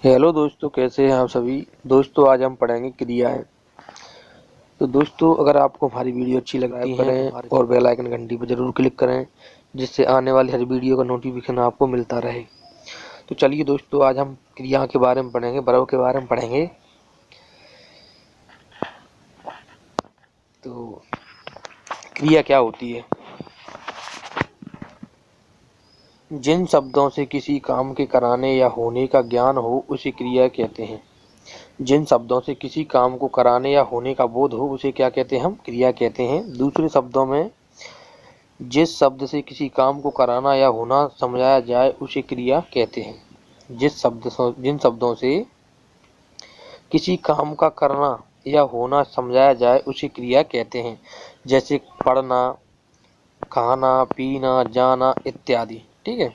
Hello दोस्तों, कैसे हैं आप सभी। दोस्तों आज हम पढ़ेंगे क्रियाएं। तो दोस्तों अगर आपको हमारी वीडियो अच्छी लगती है करें और बेल आइकन घंटी पर जरूर क्लिक करें, जिससे आने वाली हर वीडियो का नोटिफिकेशन आपको मिलता रहे। तो चलिए दोस्तों, आज हम क्रिया के बारे में पढ़ेंगे, वर्ब के बारे में पढ़ेंगे। तो क्रिया क्या होती है। जिन शब्दों से किसी काम के कराने या होने का ज्ञान हो उसे क्रिया कहते हैं। जिन शब्दों से किसी काम को कराने या होने का बोध हो उसे क्या कहते हैं, हम क्रिया कहते हैं। दूसरे शब्दों में, जिस शब्द से किसी काम को कराना या होना समझाया जाए उसे क्रिया कहते हैं। जिन शब्दों से किसी काम का करना या होना समझाया जाए उसे क्रिया कहते हैं, जैसे पढ़ना, खाना, पीना, जाना इत्यादि। ठीक है।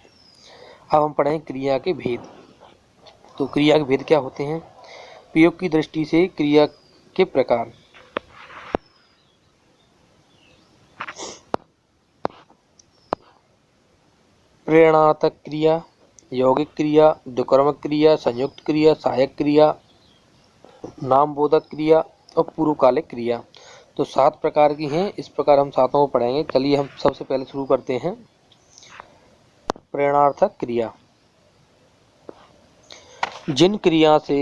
अब हम पढ़ें क्रिया के भेद। तो क्रिया के भेद क्या होते हैं। प्रयोग की दृष्टि से क्रिया के प्रकार। प्रेरणार्थक क्रिया, यौगिक क्रिया, द्विकर्मक क्रिया, संयुक्त क्रिया, सहायक क्रिया, नामबोधक क्रिया और पूर्वकालिक क्रिया। तो 7 प्रकार की हैं। इस प्रकार हम सातों को पढ़ेंगे। चलिए हम सबसे पहले शुरू करते हैं। प्रेरणार्थक क्रिया। जिन क्रिया से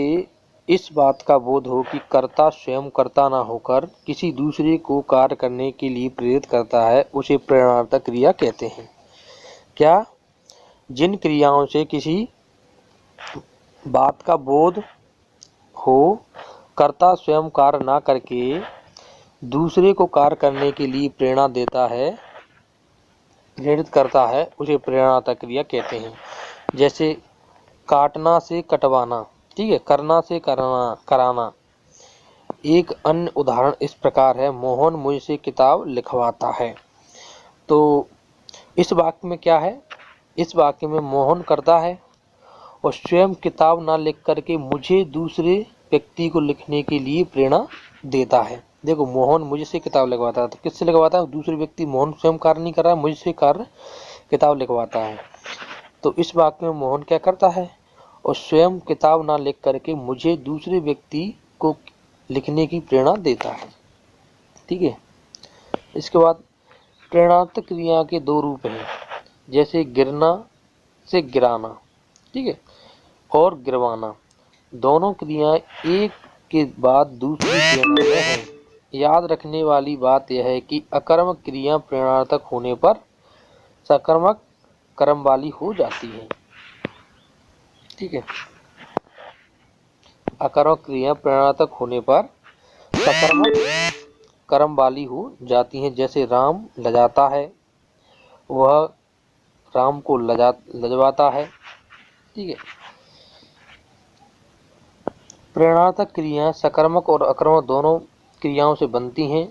इस बात का बोध हो कि कर्ता स्वयं कर्ता न होकर किसी दूसरे को कार्य करने के लिए प्रेरित करता है उसे प्रेरणार्थक क्रिया कहते हैं। क्या? जिन क्रियाओं से किसी बात का बोध हो, कर्ता स्वयं कार्य न करके दूसरे को कार्य करने के लिए प्रेरित करता है उसे प्रेरणार्थक क्रिया कहते हैं। जैसे काटना से कटवाना, ठीक है, करना से कराना। एक अन्य उदाहरण इस प्रकार है, मोहन मुझसे किताब लिखवाता है। तो इस वाक्य में क्या है, इस वाक्य में मोहन करता है और स्वयं किताब ना लिख करके मुझे दूसरे व्यक्ति को लिखने के लिए प्रेरणा देता है। देखो, मोहन मुझसे किताब लिखवाता है, तो किससे लिखवाता है, दूसरे व्यक्ति। मोहन स्वयं कार्य नहीं कर रहा है, मुझसे कार्य किताब लिखवाता है। तो इस वाक्य में मोहन क्या करता है, और स्वयं किताब ना लिख करके मुझे दूसरे व्यक्ति को लिखने की प्रेरणा देता है। ठीक है। इसके बाद प्रेरणार्थक क्रिया के 2 रूप हैं, जैसे गिरना से गिराना, ठीक है, और गिरवाना। दोनों क्रियाएं एक के बाद दूसरी क्रिया में हैं। याद रखने वाली बात यह है कि अकर्मक क्रिया प्रेरणार्थक होने पर सकर्मक कर्म वाली हो जाती है। ठीक है। अकर्मक क्रिया प्रेरणार्थक होने पर सकर्मक कर्म वाली हो जाती हैं। जैसे राम लजाता है, वह राम को लजवाता है। ठीक है। प्रेरणार्थक क्रियाएं सकर्मक और अकर्मक दोनों क्रियाओं से बनती हैं।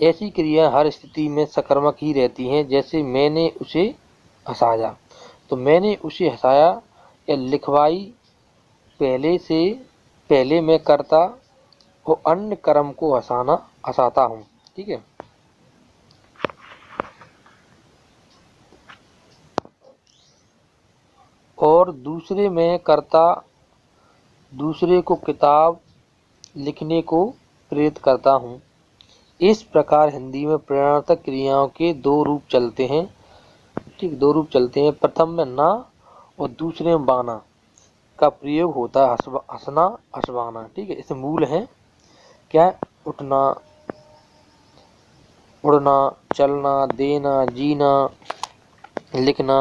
ऐसी क्रिया हर स्थिति में सकर्मक ही रहती हैं। जैसे मैंने उसे हंसाया, तो मैंने उसे हंसाया या लिखवाई पहले मैं करता और अन्य कर्म को हंसाता हूँ। ठीक है। और दूसरे में करता, दूसरे को किताब लिखने को प्रेरित करता हूँ। इस प्रकार हिंदी में प्रेरणार्थक क्रियाओं के 2 रूप चलते हैं। ठीक, 2 रूप चलते हैं। प्रथम में ना और दूसरे में बाना का प्रयोग होता है, हंसना, हंसवाना। ठीक है। इसे मूल है क्या, उठना, उड़ना, चलना, देना, जीना, लिखना,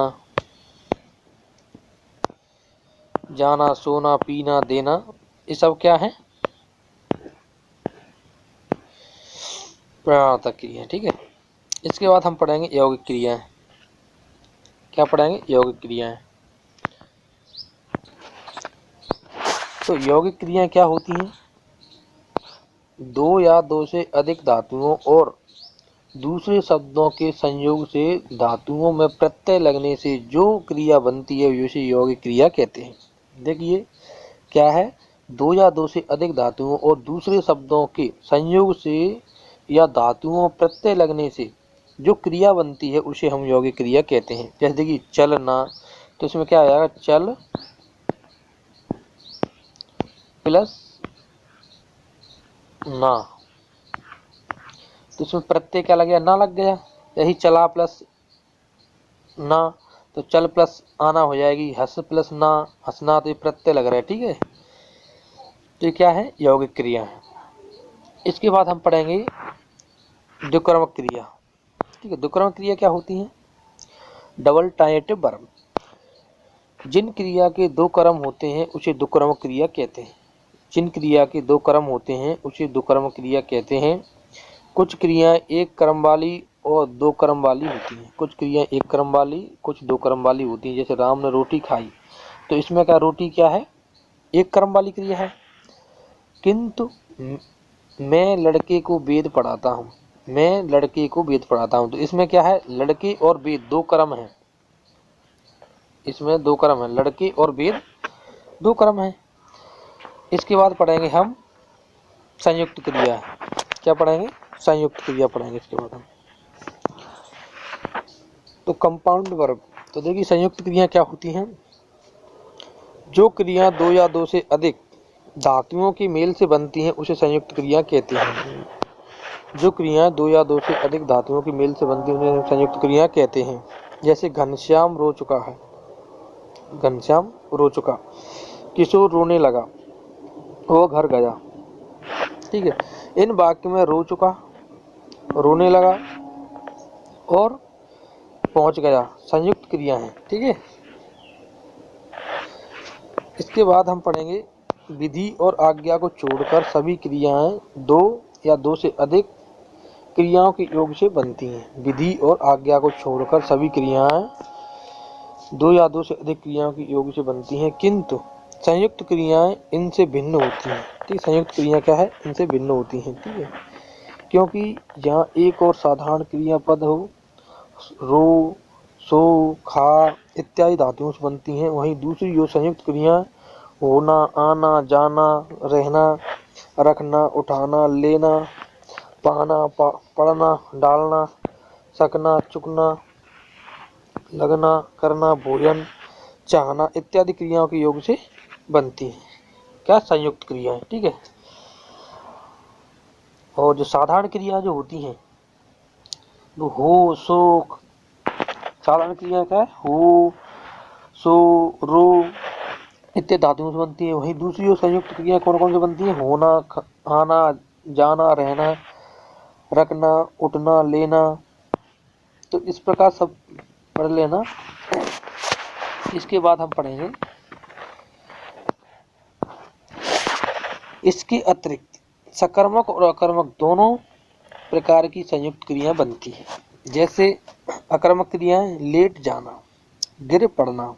जाना, सोना, पीना, देना, ये सब क्या है, प्रेरणार्थक क्रिया। ठीक है। इसके बाद हम पढ़ेंगे यौगिक क्रियाएं। क्या पढ़ेंगे, यौगिक क्रियाएं। तो यौगिक क्रियाएं क्या होती हैं, 2 या 2 से अधिक धातुओं और दूसरे शब्दों के संयोग से धातुओं में प्रत्यय लगने से जो क्रिया बनती है उसे यौगिक क्रिया कहते हैं। देखिए क्या है, 2 या 2 से अधिक धातुओं और दूसरे शब्दों के संयोग से या धातुओं में प्रत्यय लगने से जो क्रिया बनती है उसे हम यौगिक क्रिया कहते हैं। जैसे देखिए चलना, तो इसमें क्या आ जाएगा, चल प्लस ना, तो इसमें प्रत्यय क्या लग गया, ना लग गया। यही चला प्लस ना, तो चल प्लस आना हो जाएगी, हंस प्लस ना, हंसना, तो ये प्रत्यय लग रहा है। ठीक है, तो ये क्या है, यौगिक क्रिया है। इसके बाद हम पढ़ेंगे द्विक्रमक क्रिया। ठीक है, द्विक्रमक क्रिया क्या होती है, डबल ट्रांजिटिव वर्ब। जिन क्रिया के दो क्रम होते हैं उसे द्विक्रमक क्रिया कहते हैं। जिन क्रिया के दो क्रम होते हैं उसे द्विक्रमक क्रिया कहते हैं। कुछ क्रियाएं एक क्रम वाली और दो क्रम वाली होती हैं। कुछ क्रियाएं एक क्रम वाली, कुछ दो क्रम वाली होती हैं। जैसे राम ने रोटी खाई, तो इसमें क्या, रोटी क्या है, एक क्रम वाली क्रिया है। किंतु मैं लड़के को वेद पढ़ाता हूँ, मैं लड़के को वेद पढ़ाता हूँ, तो इसमें क्या है, लड़के और वेद दो क्रम है। इसमें दो क्रम है, लड़के और वेद दो क्रम है। इसके बाद पढ़ेंगे हम संयुक्त क्रिया। क्या पढ़ेंगे, संयुक्त क्रिया पढ़ेंगे इसके बाद हम। तो कंपाउंड वर्ब, तो देखिए संयुक्त क्रिया क्या होती हैं, जो क्रिया दो या दो से अधिक धातुओं के मेल से बनती हैं उसे संयुक्त क्रिया कहते हैं। जो क्रिया दो या दो से अधिक धातुओं के मेल से बनती है उन्हें संयुक्त क्रिया कहते हैं। जैसे घनश्याम रो चुका है, घनश्याम रो चुका, किशोर रोने लगा, वो घर गया। ठीक है, इन वाक्य में रो चुका, रोने लगा और पहुंच गया संयुक्त क्रिया है। ठीक है, इसके बाद हम पढ़ेंगे विधि और आज्ञा को छोड़कर सभी क्रियाएं दो या दो से अधिक क्रियाओं के योग से बनती हैं। विधि और आज्ञा को छोड़कर सभी क्रियाएं दो या दो से अधिक क्रियाओं के योग से बनती हैं, किंतु संयुक्त क्रियाएं इनसे भिन्न होती हैं। ठीक, संयुक्त क्रिया क्या है, इनसे भिन्न होती हैं। ठीक है, क्योंकि जहाँ एक और साधारण क्रियापद हो, रो, सो, खा इत्यादि धातुओं से बनती हैं, वहीं दूसरी जो संयुक्त क्रिया होना, आना, जाना, रहना, रखना, उठाना, लेना, पाना, पढ़ना, डालना, सकना, चुकना, लगना, करना, भोजन, चाहना इत्यादि क्रियाओं के योग से बनती है, क्या, संयुक्त क्रिया है। ठीक है, और जो साधारण क्रिया जो होती हैं, वो हो, सो, साधारण क्रिया क्या है, हो, सो, रो इत्यादि धातुओं से बनती है। वहीं दूसरी जो संयुक्त क्रिया कौन कौन से बनती है, होना, आना, जाना, रहना, रखना, उठना, लेना, तो इस प्रकार सब पढ़ लेना। इसके बाद हम पढ़ेंगे इसके अतिरिक्त सकर्मक और अकर्मक दोनों प्रकार की संयुक्त क्रिया बनती है। जैसे अकर्मक क्रियाएं, लेट जाना, गिर पड़ना।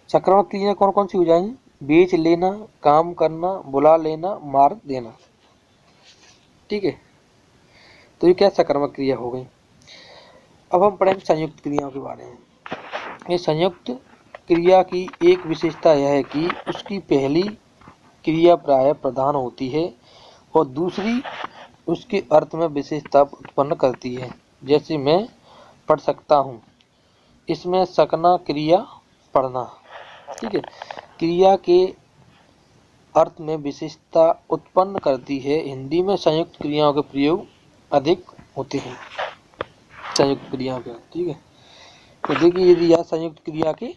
सकर्मक क्रियाएं कौन कौन सी हो जाएंगी, बेच लेना, काम करना, बुला लेना, मार देना। ठीक है, तो ये क्या सकर्मक क्रिया हो गई। अब हम पढ़ेंगे संयुक्त क्रियाओं के बारे में। ये संयुक्त क्रिया की एक विशेषता यह है कि उसकी पहली क्रिया प्रायः प्रधान होती है और दूसरी उसके अर्थ में विशेषता उत्पन्न करती है। जैसे मैं पढ़ सकता हूँ, इसमें सकना क्रिया पढ़ना। ठीक है, क्रिया के अर्थ में विशेषता उत्पन्न करती है। हिंदी में संयुक्त क्रियाओं के प्रयोग अधिक होते हैं, संयुक्त क्रियाओं के। ठीक है, तो देखिए यदि यह संयुक्त क्रिया के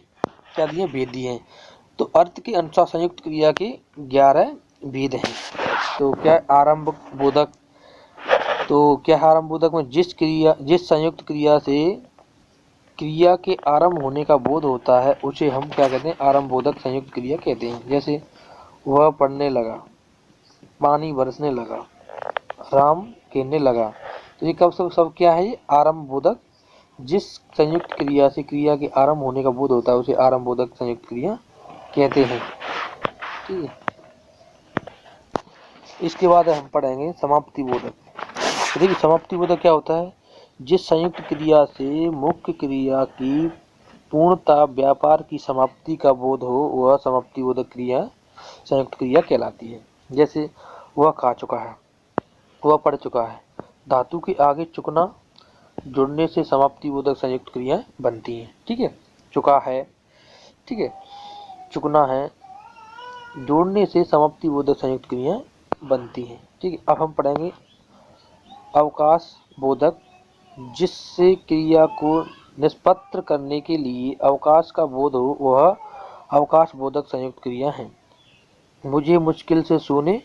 क्या दिए, भेद दिए हैं, तो अर्थ के अनुसार संयुक्त क्रिया के 11 भेद हैं। तो क्या, आरंभ बोधक, तो क्या आरंभ बोधक में जिस संयुक्त क्रिया से क्रिया के आरंभ होने का बोध होता है उसे हम क्या कहते हैं, आरंभ बोधक संयुक्त क्रिया कहते हैं। जैसे वह पढ़ने लगा, पानी बरसने लगा, राम खेलने लगा, तो ये कब सब क्या है, ये आरंभ बोधक। जिस संयुक्त क्रिया से क्रिया के आरंभ होने का बोध होता है उसे आरंभ बोधक संयुक्त क्रिया कहते हैं। ठीक है, इसके बाद हम पढ़ेंगे समाप्ति बोधक। देखिए समाप्ति बोधक क्या होता है, जिस संयुक्त क्रिया से मुख्य क्रिया की पूर्णता व्यापार की समाप्ति का बोध हो वह समाप्ति बोधक क्रिया संयुक्त क्रिया कहलाती है। जैसे वह खा चुका है, वह पढ़ चुका है, धातु के आगे चुकना जुड़ने से समाप्ति बोधक संयुक्त क्रिया बनती हैं। ठीक है, चुका है, ठीक है, चुकना है, जोड़ने से समाप्ति बोधक संयुक्त क्रियाएं बनती हैं। ठीक है, अब हम पढ़ेंगे अवकाश बोधक, जिससे क्रिया को निष्पत्र करने के लिए अवकाश का बोध हो, वह अवकाश बोधक संयुक्त क्रिया है। मुझे मुश्किल से सोने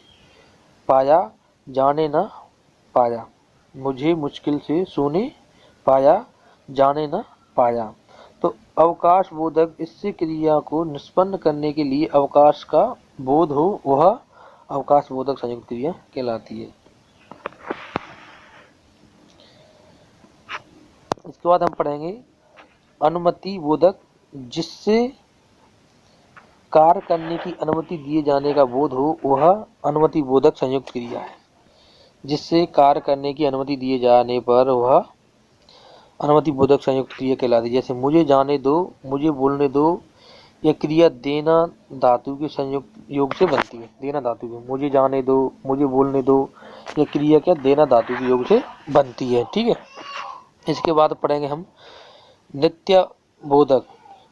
पाया, जाने न पाया। मुझे मुश्किल से सोने पाया, जाने न पाया। तो अवकाश बोधक, इससे क्रिया को निष्पन्न करने के लिए अवकाश का बोध हो, वह अवकाश बोधक संयुक्त क्रिया कहलाती है। इसके बाद हम पढ़ेंगे अनुमति बोधक, जिससे कार्य करने की अनुमति दिए जाने का बोध हो, वह अनुमति बोधक संयुक्त क्रिया है। जिससे कार्य करने की अनुमति दिए जाने पर वह अनुमति बोधक संयुक्त क्रिया कहलाती है। जैसे मुझे जाने दो, मुझे बोलने दो, यह क्रिया देना धातु के संयुक्त योग से बनती है। देना धातु के, मुझे जाने दो, मुझे बोलने दो, यह क्रिया क्या देना धातु के योग से बनती है। ठीक है, इसके बाद पढ़ेंगे हम नित्य बोधक,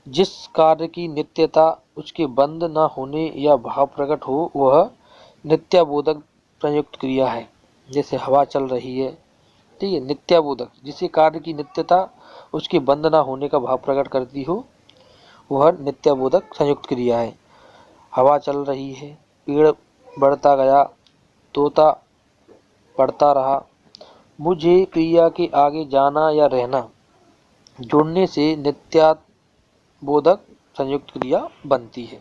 जिस कार्य की नित्यता, उसके बंद न होने या भाव प्रकट हो, वह नित्याबोधक संयुक्त क्रिया है। जैसे हवा चल रही है, ठीक है, नित्याबोधक, जिसे कार्य की नित्यता, उसके बंद न होने का भाव प्रकट करती हो, वह नित्याबोधक संयुक्त क्रिया है। हवा चल रही है, पेड़ बढ़ता गया, तोता पढ़ता रहा। मुझे क्रिया के आगे जाना या रहना जोड़ने से नित्याबोधक संयुक्त क्रिया बनती है।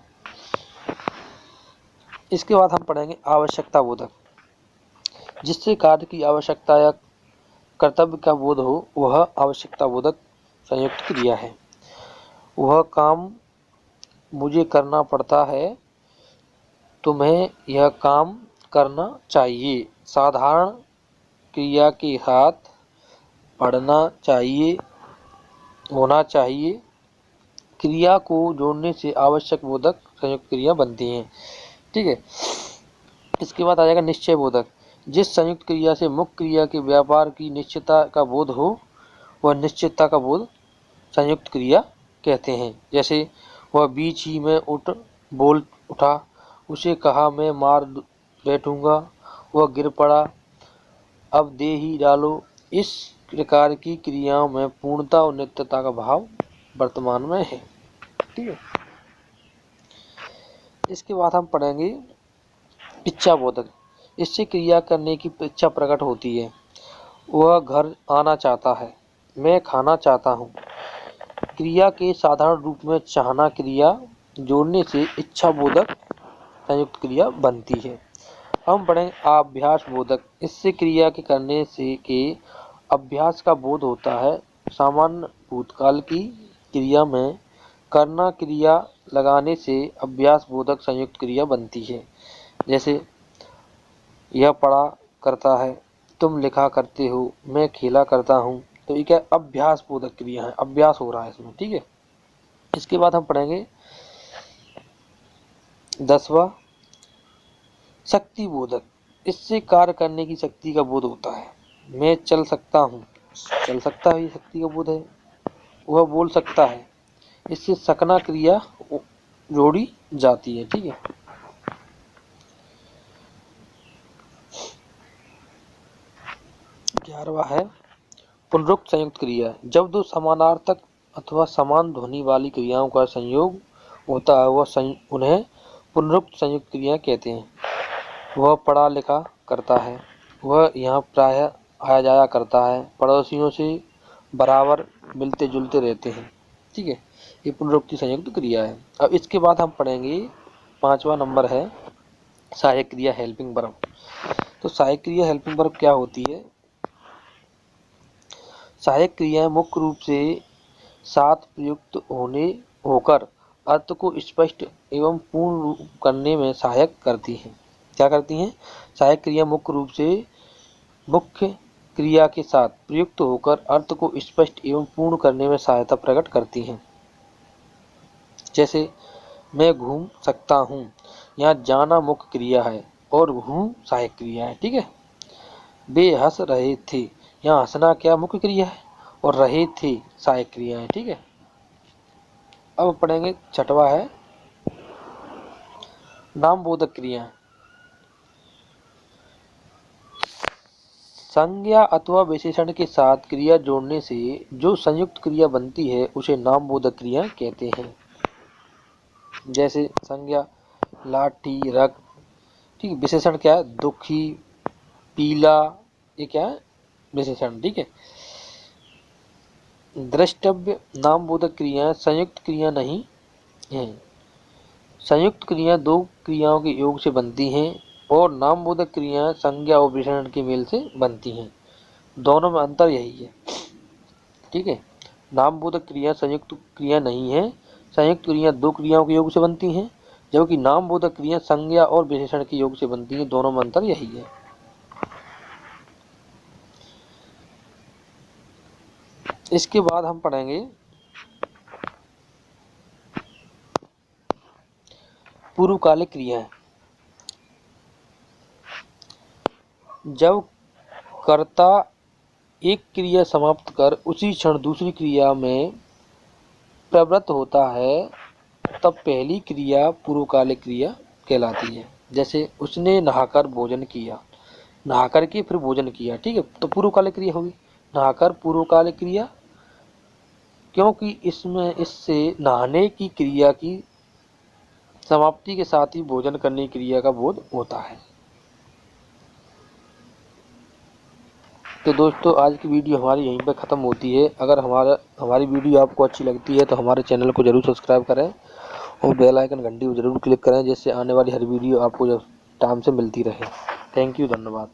इसके बाद हम पढ़ेंगे आवश्यकता बोधक, जिससे कार्य की आवश्यकता या कर्तव्य का बोध हो, वह आवश्यकता बोधक संयुक्त क्रिया है। वह काम मुझे करना पड़ता है, तुम्हें यह काम करना चाहिए। साधारण क्रिया के साथ पढ़ना चाहिए, होना चाहिए। क्रिया को जोड़ने से आवश्यक बोधक संयुक्त क्रिया बनती हैं। ठीक है, इसके बाद आ जाएगा निश्चय बोधक, जिस संयुक्त क्रिया से मुख्य क्रिया के व्यापार की निश्चितता का बोध हो, वह निश्चितता का बोध संयुक्त क्रिया कहते हैं। जैसे वह बीच ही में बोल उठा, उसे कहा मैं मार बैठूंगा, वह गिर पड़ा, अब दे ही डालो। इस प्रकार की क्रियाओं में पूर्णता और नित्यता का भाव वर्तमान में है। ठीक है, इसके बाद हम पढ़ेंगे इच्छा बोधक, इससे क्रिया करने की इच्छा प्रकट होती है। वह घर आना चाहता है, मैं खाना चाहता हूँ। क्रिया के साधारण रूप में चाहना क्रिया जोड़ने से इच्छा बोधक संयुक्त क्रिया बनती है। हम पढ़ेंगे अभ्यास बोधक, इससे क्रिया के करने से के अभ्यास का बोध होता है। सामान्य भूतकाल की क्रिया में करना क्रिया लगाने से अभ्यास बोधक संयुक्त क्रिया बनती है। जैसे यह पढ़ा करता है, तुम लिखा करते हो, मैं खेला करता हूँ। तो ये क्या अभ्यास बोधक क्रिया है, अभ्यास हो रहा है इसमें। ठीक है, इसके बाद हम पढ़ेंगे 10वां शक्ति बोधक, इससे कार्य करने की शक्ति का बोध होता है। मैं चल सकता हूँ, चल सकता है, ये शक्ति का बोध है। वह बोल सकता है, इससे सकना क्रिया जोड़ी जाती है। ठीक है, ग्यारहवां है पुनरुक्त संयुक्त क्रिया, जब दो समानार्थक अथवा समान ध्वनि वाली क्रियाओं का संयोग होता है, वह उन्हें पुनरुक्त संयुक्त क्रिया कहते हैं। वह पढ़ा लिखा करता है, वह यहाँ प्रायः आया जाया करता है, पड़ोसियों से बराबर मिलते जुलते रहते हैं। ठीक है, ये पुनरुक्ति संयुक्त क्रिया है। अब इसके बाद हम पढ़ेंगे 5वां नंबर है सहायक क्रिया हेल्पिंग वर्ब। तो सहायक क्रिया हेल्पिंग वर्ब क्या होती है? सहायक क्रियाएं मुख्य रूप से साथ प्रयुक्त होकर अर्थ को स्पष्ट एवं पूर्ण करने में सहायक करती हैं। क्या करती हैं? सहायक क्रिया मुख्य रूप से मुख्य क्रिया के साथ प्रयुक्त होकर अर्थ को स्पष्ट एवं पूर्ण करने में सहायता प्रकट करती हैं। जैसे मैं घूम सकता हूँ, यहाँ जाना मुख्य क्रिया है और घूम सहायक क्रिया है। ठीक है, वे हंस रहे थे, यहाँ हंसना क्या मुख्य क्रिया है और रहे थे सहायक क्रिया है। ठीक है, अब पढ़ेंगे 6वां है नामबोधक क्रिया, संज्ञा अथवा विशेषण के साथ क्रिया जोड़ने से जो संयुक्त क्रिया बनती है उसे नामबोधक क्रिया कहते हैं। जैसे संज्ञा लाठी, रक्त, ठीक है। विशेषण क्या है? दुखी, पीला, ये क्या है? विशेषण, ठीक है। द्रष्टव्य नामबोधक क्रियाएं संयुक्त क्रिया नहीं है। संयुक्त क्रिया दो क्रियाओं के योग से बनती हैं और नामबोधक क्रियाएं संज्ञा और विशेषण के मेल से बनती हैं। दोनों में अंतर यही है, ठीक है। नामबोधक क्रिया संयुक्त क्रिया नहीं है। संयुक्त क्रिया दो क्रियाओं के योग से बनती हैं, जबकि नामबोधक क्रिया संज्ञा और विशेषण के योग से बनती हैं। दोनों में अंतर यही है। इसके बाद हम पढ़ेंगे पूर्वकालिक क्रियाएं। जब कर्ता एक क्रिया समाप्त कर उसी क्षण दूसरी क्रिया में प्रवृत्त होता है तब पहली क्रिया पूर्वकालिक क्रिया कहलाती है। जैसे उसने नहाकर भोजन किया, नहाकर के फिर भोजन किया, ठीक है, तो पूर्वकालिक क्रिया होगी। नहाकर पूर्वकालिक क्रिया, क्योंकि इसमें इससे नहाने की क्रिया की समाप्ति के साथ ही भोजन करने की क्रिया का बोध होता है। तो दोस्तों आज की वीडियो हमारी यहीं पर ख़त्म होती है। अगर हमारी वीडियो आपको अच्छी लगती है तो हमारे चैनल को ज़रूर सब्सक्राइब करें और बेल आइकन घंटी को ज़रूर क्लिक करें, जिससे आने वाली हर वीडियो आपको जब टाइम से मिलती रहे। थैंक यू, धन्यवाद।